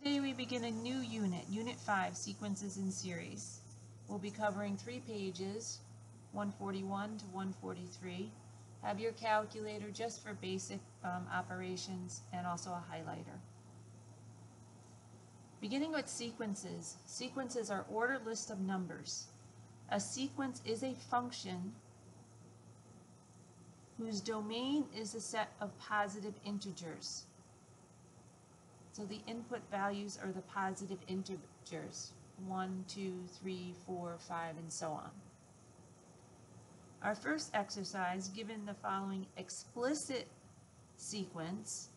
Today we begin a new unit, Unit 5, Sequences in Series. We'll be covering 3 pages, 141 to 143. Have your calculator just for basic operations and also a highlighter. Beginning with sequences. Sequences are ordered lists of numbers. A sequence is a function whose domain is a set of positive integers. So the input values are the positive integers, 1, 2, 3, 4, 5, and so on. Our first exercise, given the following explicit sequence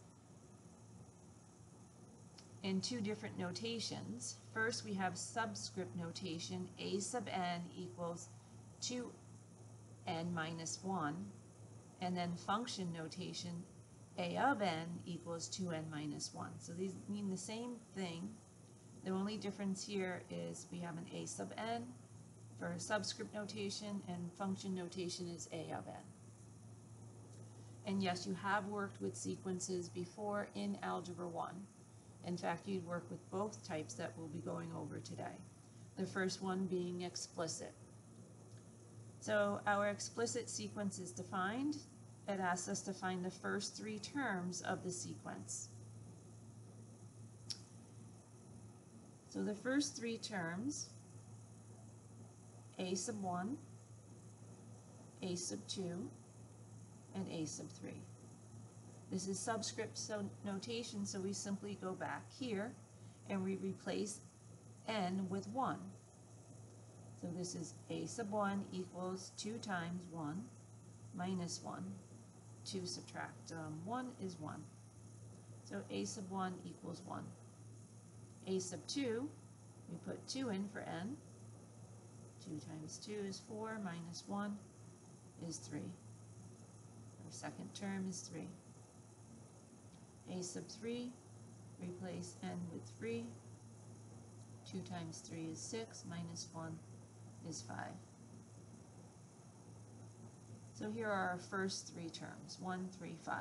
in 2 different notations. First, we have subscript notation, a sub n equals 2n minus 1, and then function notation, a of n equals 2n minus 1. So these mean the same thing. The only difference here is we have an a sub n for subscript notation, and function notation is a of n. And yes, you have worked with sequences before in Algebra 1. In fact, you'd work with both types that we'll be going over today. The first one being explicit. So our explicit sequence is defined. It asks us to find the first 3 terms of the sequence. So the first 3 terms, a sub 1, a sub 2, and a sub 3. This is subscript notation, so we simply go back here and we replace n with 1. So this is a sub 1 equals 2 times 1 minus 1. 2 subtract 1 is 1. So a sub 1 equals 1. A sub 2, we put 2 in for n. 2 times 2 is 4, minus 1 is 3. Our second term is 3. A sub 3, replace n with 3. 2 times 3 is 6, minus 1 is 5. So here are our first 3 terms, 1, 3, 5.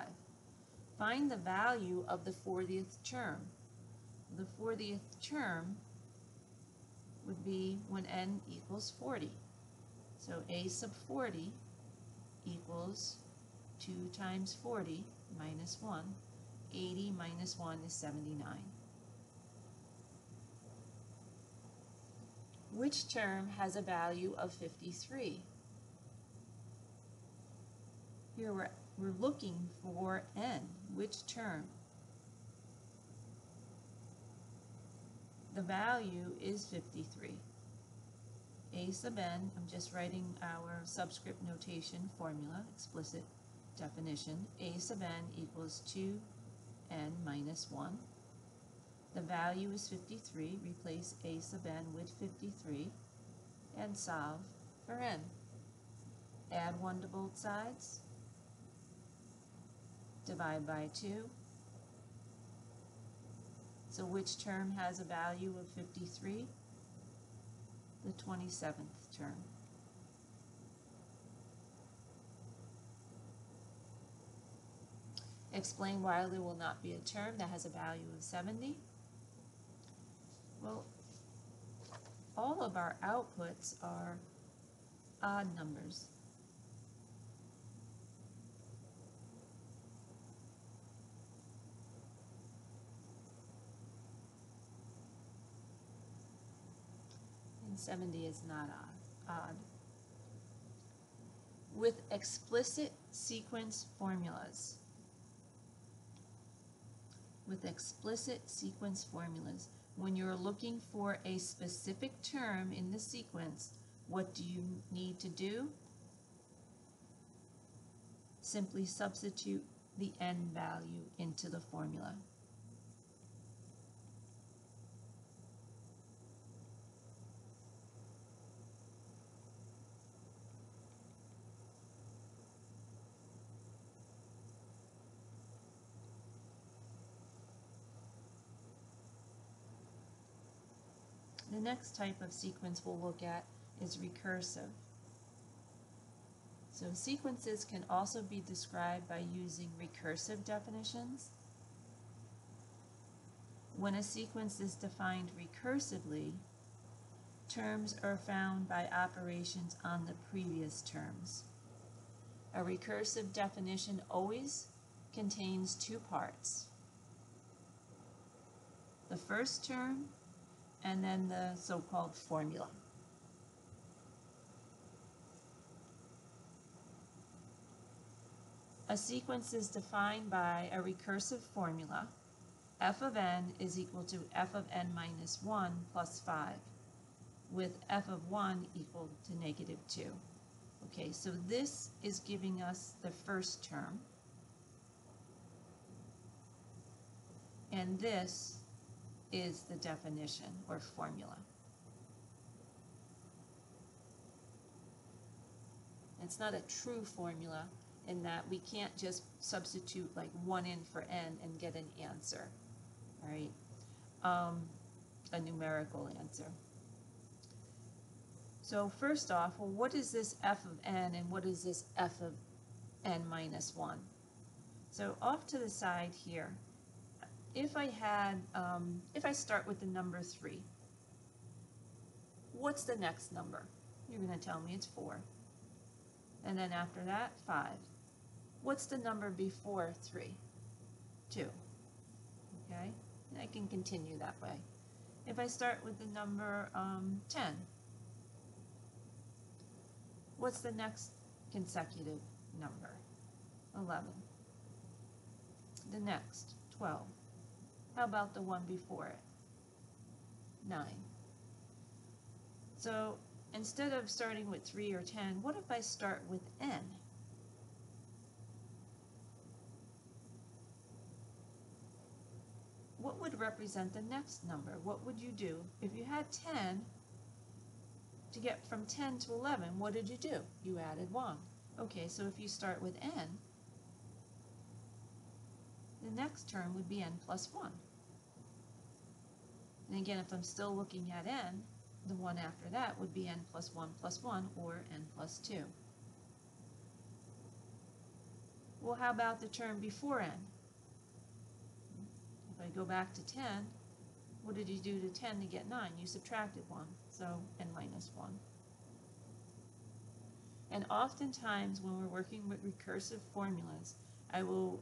Find the value of the 40th term. The 40th term would be when n equals 40. So a sub 40 equals 2 times 40 minus 1. 80 minus 1 is 79. Which term has a value of 53? Here we're looking for n. Which term? The value is 53. A sub n, I'm just writing our subscript notation formula, explicit definition. A sub n equals 2n minus 1. The value is 53. Replace a sub n with 53 and solve for n. Add 1 to both sides. Divide by 2. So which term has a value of 53? The 27th term. Explain why there will not be a term that has a value of 70. Well, all of our outputs are odd numbers. And 70 is not odd. With explicit sequence formulas. With explicit sequence formulas, when you're looking for a specific term in the sequence, what do you need to do? Simply substitute the n value into the formula. The next type of sequence we'll look at is recursive. So sequences can also be described by using recursive definitions. When a sequence is defined recursively, terms are found by operations on the previous terms. A recursive definition always contains two parts: the first term and then the so-called formula. A sequence is defined by a recursive formula. F of n is equal to f of n minus 1 plus 5, with f of 1 equal to negative 2. Okay, so this is giving us the first term, and this is the definition or formula. It's not a true formula in that we can't just substitute like 1 in for n and get an answer, right? A numerical answer. So first off, well, what is this f of n and what is this f of n minus 1? So off to the side here, if I start with the number 3, what's the next number? You're going to tell me it's 4. And then after that, 5. What's the number before 3? 2. Okay, and I can continue that way. If I start with the number 10, what's the next consecutive number? 11. The next, 12. How about the one before it? 9. So instead of starting with 3 or 10, what if I start with n? What would represent the next number? What would you do? If you had 10, to get from 10 to 11, what did you do? You added 1. Okay, so if you start with n, the next term would be n plus 1. And again, if I'm still looking at n, the one after that would be n plus 1 or n plus 2. Well, how about the term before n? If I go back to 10, what did you do to 10 to get 9? You subtracted 1, so n minus 1. And oftentimes when we're working with recursive formulas, I will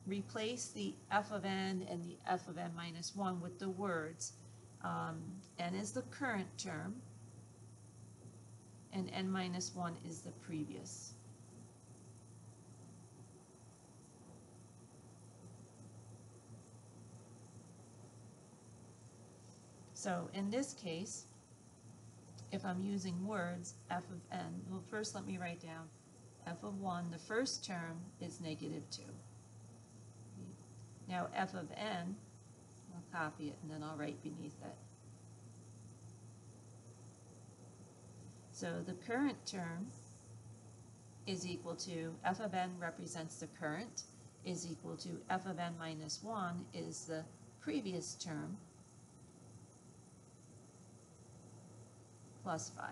replace the f of n and the f of n minus 1 with the words n is the current term and n minus 1 is the previous. So in this case, if I'm using words, f of n, well, first let me write down f of 1, the first term is negative 2. Now f of n, I'll copy it and then I'll write beneath it. So the current term is equal to, f of n represents the current, is equal to f of n minus 1 is the previous term, plus 5.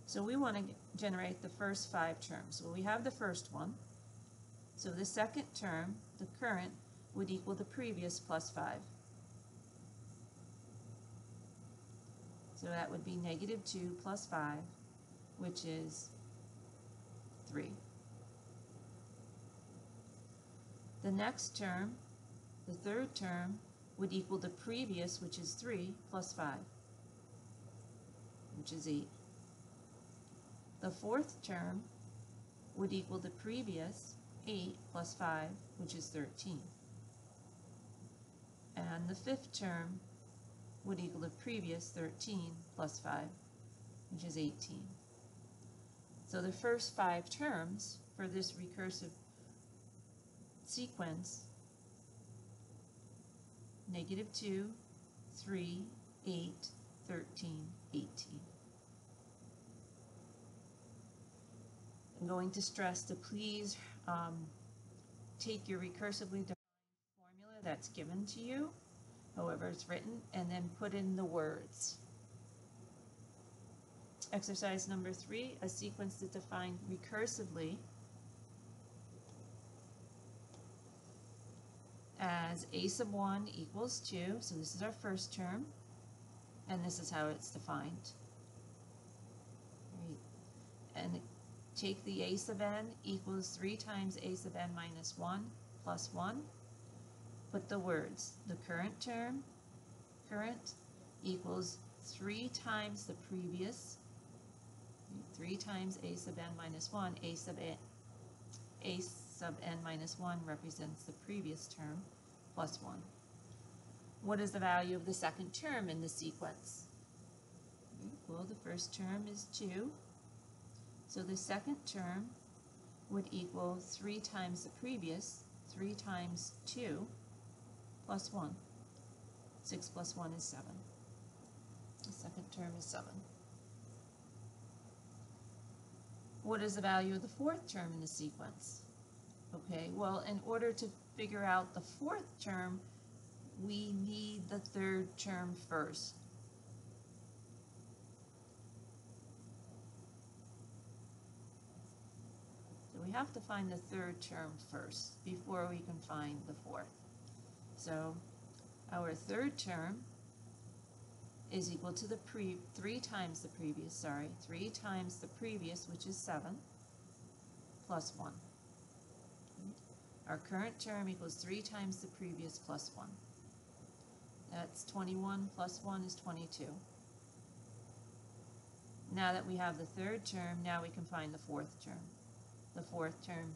So we want to generate the first 5 terms. Well, we have the first one. So the second term, the current, would equal the previous plus 5. So that would be negative 2 plus 5, which is 3. The next term, the third term, would equal the previous, which is 3, plus 5, which is 8. The fourth term would equal the previous, 8 plus 5, which is 13. And the fifth term would equal the previous 13 plus 5, which is 18. So the first 5 terms for this recursive sequence, negative 2, 3, 8, 13, 18. I'm going to stress to please take your recursively defined formula that's given to you, however it's written, and then put in the words. Exercise number 3, a sequence is defined recursively as a sub 1 equals 2, so this is our first term, and this is how it's defined. Right. And take the a sub n equals 3 times a sub n minus 1 plus 1. Put the words, the current term, current, equals 3 times the previous, 3 times a sub n minus 1, a sub n minus 1 represents the previous term, plus 1. What is the value of the second term in the sequence? Well, the first term is 2, so the second term would equal 3 times the previous, 3 times 2, plus 1. 6 plus 1 is 7. The second term is 7. What is the value of the fourth term in the sequence? Okay, well, in order to figure out the fourth term, we need the third term first. So we have to find the third term first before we can find the fourth. So our third term is equal to the 3 times the previous, 3 times the previous, which is 7, plus 1. Our current term equals 3 times the previous plus 1. That's 21 plus 1 is 22. Now that we have the third term, now we can find the fourth term. The fourth term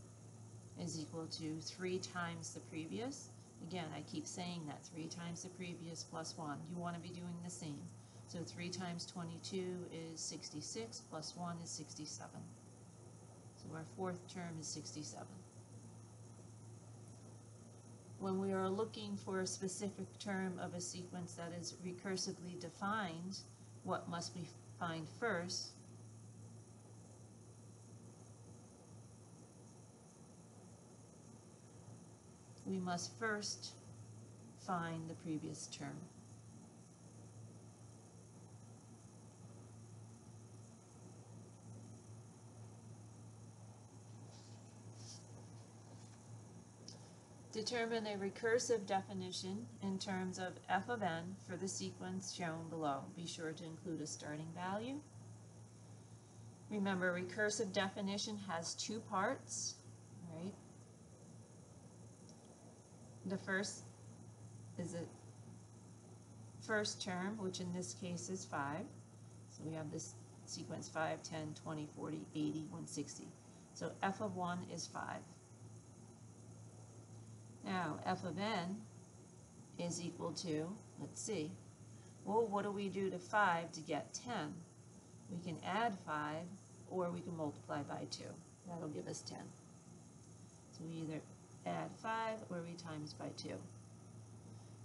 is equal to 3 times the previous. Again, I keep saying that, 3 times the previous plus 1. You want to be doing the same. So 3 times 22 is 66, plus 1 is 67. So our fourth term is 67. When we are looking for a specific term of a sequence that is recursively defined, what must we find first? We must first find the previous term. Determine a recursive definition in terms of f of n for the sequence shown below. Be sure to include a starting value. Remember, recursive definition has 2 parts, right? The first is a first term, which in this case is 5. So we have this sequence 5, 10, 20, 40, 80, 160. So f of 1 is 5. Now, f of n is equal to, let's see, well, what do we do to 5 to get 10? We can add 5, or we can multiply by 2. That'll give us 10. So we either add 5, or we times by 2.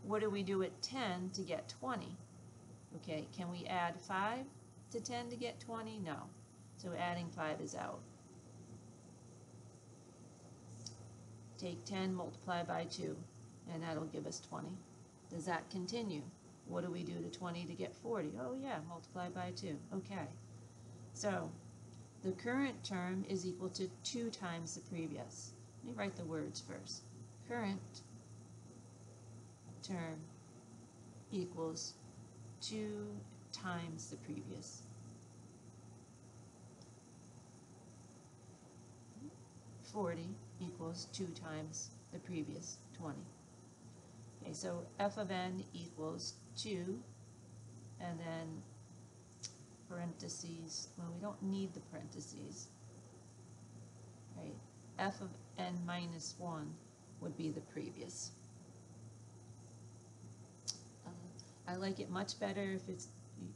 What do we do at 10 to get 20? Okay, can we add 5 to 10 to get 20? No. So adding 5 is out. Take 10, multiply by 2, and that'll give us 20. Does that continue? What do we do to 20 to get 40? Oh yeah, multiply by 2. Okay. So the current term is equal to 2 times the previous. Let me write the words first. Current term equals 2 times the previous. 40 equals 2 times the previous, 20. Okay, so f of n equals 2, and then parentheses, well, we don't need the parentheses, right? F of n minus 1 would be the previous. I like it much better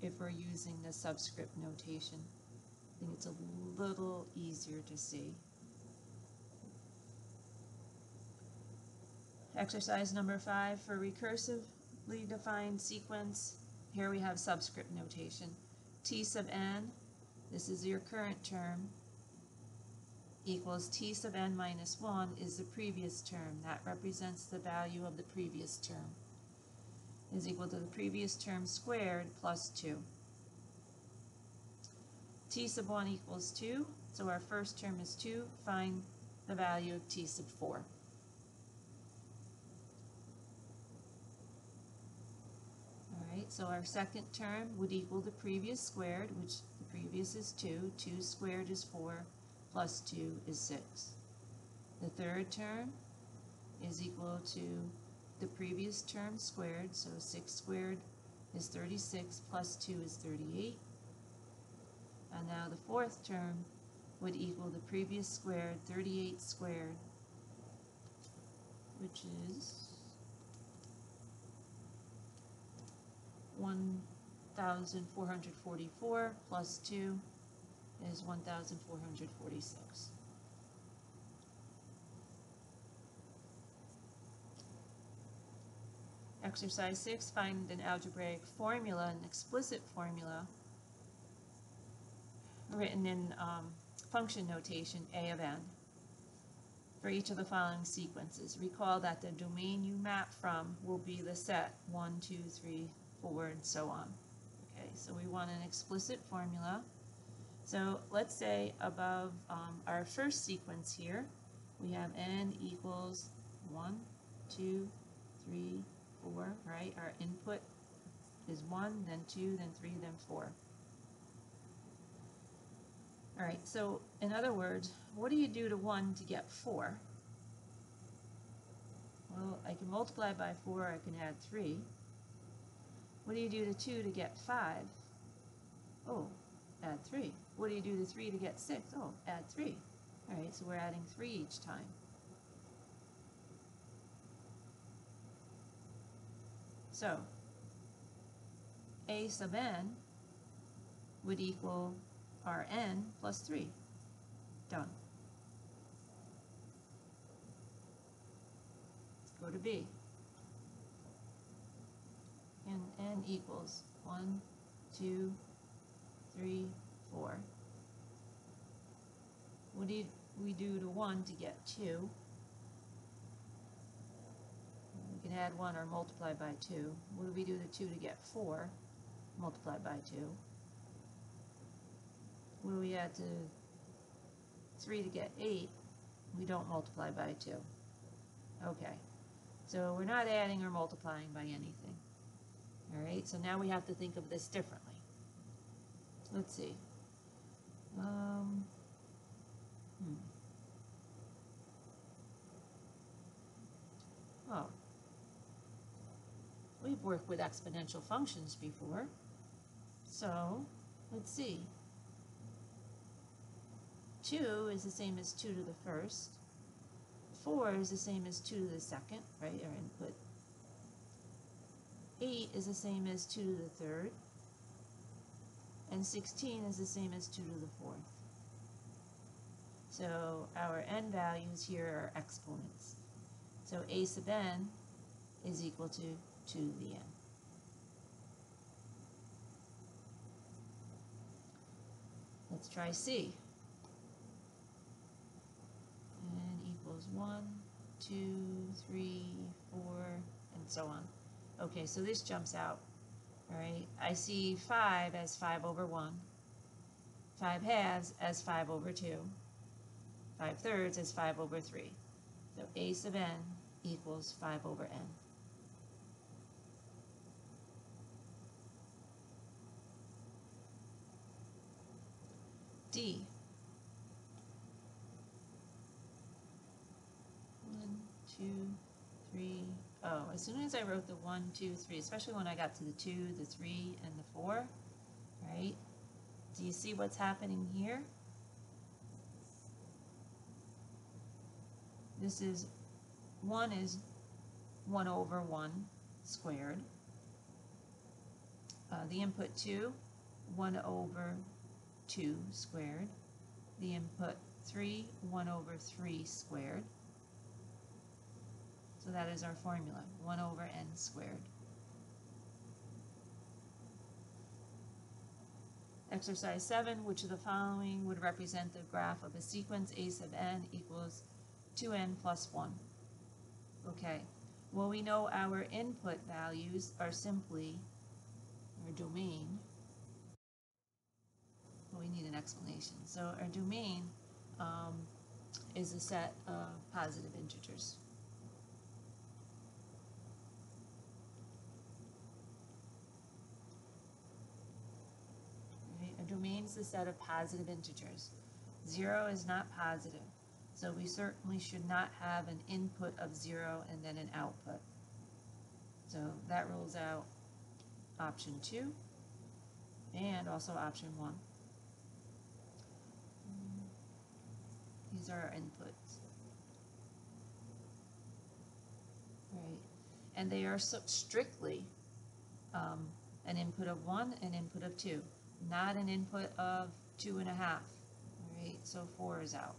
if we're using the subscript notation. I think it's a little easier to see. Exercise number 5, for recursively defined sequence, here we have subscript notation. T sub n, this is your current term, equals T sub n minus 1 is the previous term. That represents the value of the previous term. Is equal to the previous term squared plus 2. T sub 1 equals 2, so our first term is 2. Find the value of T sub 4. so our second term would equal the previous squared, which the previous is 2. 2 squared is 4, plus 2 is 6. The third term is equal to the previous term squared, so 6 squared is 36, plus 2 is 38. And now the fourth term would equal the previous squared, 38 squared, which is 1,444, plus 2 is 1,446. Exercise 6, find an algebraic formula, an explicit formula, written in function notation A of n, for each of the following sequences. Recall that the domain you map from will be the set 1, 2, 3, 4, and so on. Okay, so we want an explicit formula. So let's say above our first sequence here, we have n equals 1, 2, 3, 4, right? Our input is 1, then 2, then 3, then 4. All right, so in other words, what do you do to 1 to get 4? Well, I can multiply by 4, I can add 3. What do you do to 2 to get 5? Oh, add 3. What do you do to 3 to get 6? Oh, add 3. All right, so we're adding 3 each time. So, a sub n would equal our n plus 3. Done. Go to B. And n equals 1, 2, 3, 4. What do we do to 1 to get 2? We can add 1 or multiply by 2. What do we do to 2 to get 4? Multiply by 2. What do we add to 3 to get 8? We don't multiply by 2. Okay, so we're not adding or multiplying by anything. All right, so now we have to think of this differently. Let's see. Oh, we've worked with exponential functions before. So, let's see. 2 is the same as 2 to the first. 4 is the same as 2 to the second, right, our input. 8 is the same as 2 to the third. And 16 is the same as 2 to the fourth. So our n values here are exponents. So a sub n is equal to 2 to the n. Let's try C. N equals 1, 2, 3, 4, and so on. Okay, so this jumps out. All right, I see 5 as 5 over 1, 5 halves as 5 over 2, 5 thirds as 5 over 3. So a sub n equals 5 over n. D. 1, 2, 3. Oh, as soon as I wrote the 1, 2, 3, especially when I got to the 2, the 3, and the 4, right? Do you see what's happening here? This is 1 is 1 over 1 squared. The input 2, 1 over 2 squared. The input 3, 1 over 3 squared. So that is our formula, 1 over n squared. Exercise 7, which of the following would represent the graph of a sequence a sub n equals 2n plus 1? Okay, well, we know our input values are simply our domain. Well, we need an explanation. So our domain is a set of positive integers. times the set of positive integers. 0 is not positive, so we certainly should not have an input of 0 and then an output. So that rules out option 2 and also option 1. These are our inputs. Right. And they are so strictly an input of 1 and input of 2, not an input of 2.5. Right, so 4 is out.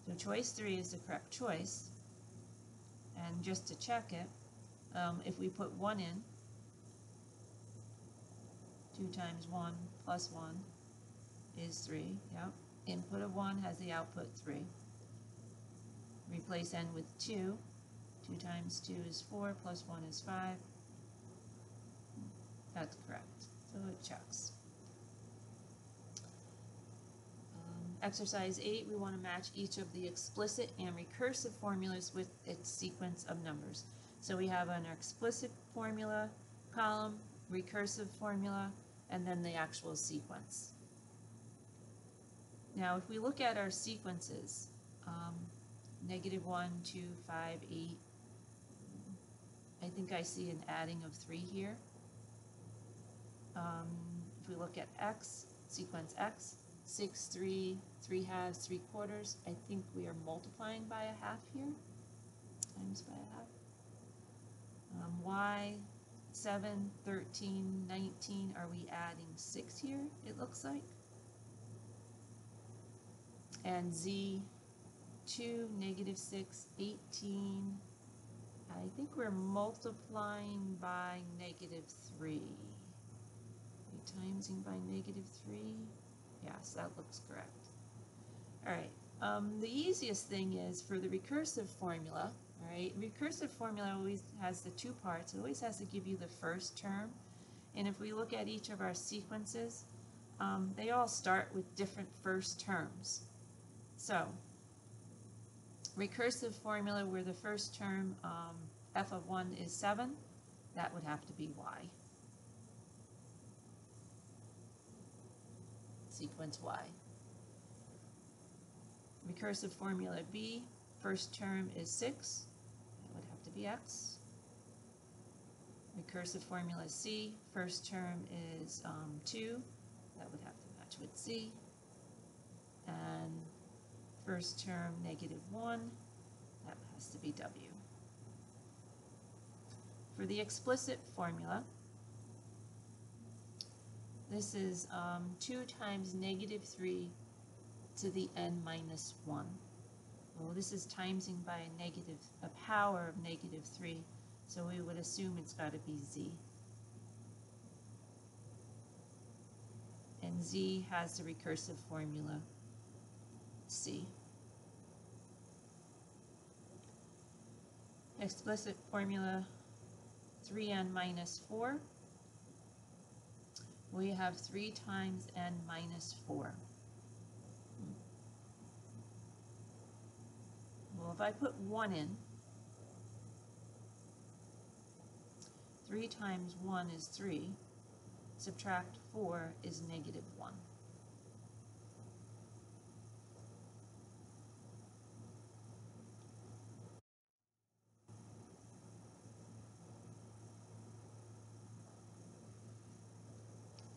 So choice 3 is the correct choice. And just to check it, if we put 1 in, 2 times 1 plus 1 is 3. Yep. Input of 1 has the output 3. Replace n with 2. 2 times 2 is 4, plus 1 is 5. That's correct. So it checks. Exercise 8, we want to match each of the explicit and recursive formulas with its sequence of numbers. So we have an explicit formula column, recursive formula, and then the actual sequence. Now if we look at our sequences, -1, 2, 5, 8, I think I see an adding of 3 here. If we look at x, sequence x, 6, 3, 3/2, 3/4, I think we are multiplying by a half here, times by a half. Y, 7, 13, 19, are we adding 6 here, it looks like? And Z, 2, -6, 18, I think we're multiplying by -3. Timesing by -3. Yes, that looks correct. All right. The easiest thing is for the recursive formula. All right. Recursive formula always has the 2 parts. It always has to give you the first term. And if we look at each of our sequences, they all start with different first terms. So, recursive formula where the first term, f of 1 is 7, that would have to be y. Sequence y. Recursive formula B, first term is 6, that would have to be x. Recursive formula C, first term is 2, that would have to match with C. And first term -1, that has to be W. For the explicit formula, this is 2 times -3 to the n minus 1. Well, this is timesing by a power of -3, so we would assume it's got to be z. And z has the recursive formula C. Explicit formula 3n minus 4. We have 3 times n minus 4. Well, if I put 1 in, 3 times 1 is 3, subtract 4 is -1.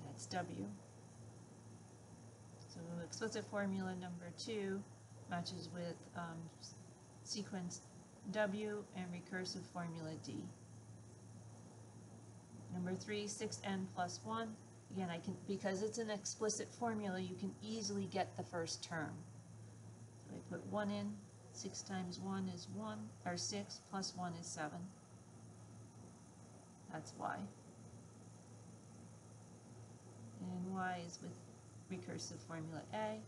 That's W. So explicit formula number 2 matches with sequence W and recursive formula D. Number 3, 6n plus 1. Again, because it's an explicit formula, you can easily get the first term. So I put 1 in, 6 times 1 is 1, or 6, plus 1 is 7. That's y. And y is with recursive formula A.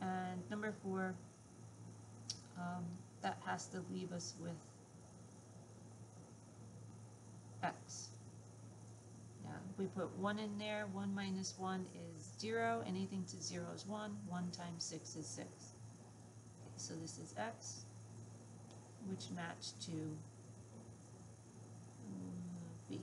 And number 4, that has to leave us with x. Now, if we put 1 in there, 1 minus 1 is 0. Anything to 0 is 1. 1 times 6 is 6. Okay, so this is x, which match to B.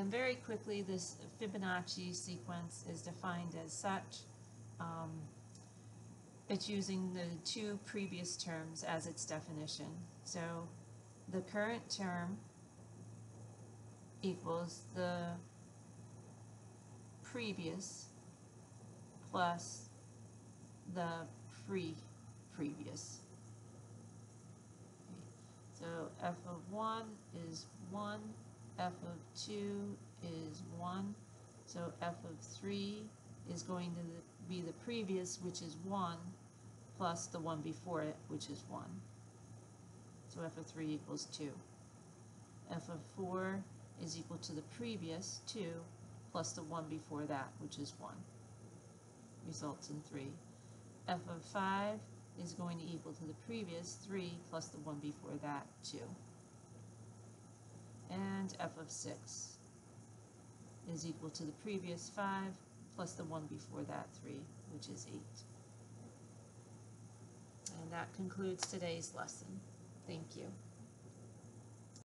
And very quickly, this Fibonacci sequence is defined as such. It's using the two previous terms as its definition. So the current term equals the previous plus the previous. So f of 1 is 1, f of 2 is 1, so f of 3 is going to be the previous, which is 1, plus the one before it, which is 1. So f of 3 equals 2. F of 4 is equal to the previous, 2, plus the one before that, which is 1. Results in 3. F of 5 is going to equal to the previous 3 plus the one before that, 2. And f of 6 is equal to the previous 5 plus the one before that, 3, which is 8. And that concludes today's lesson. Thank you.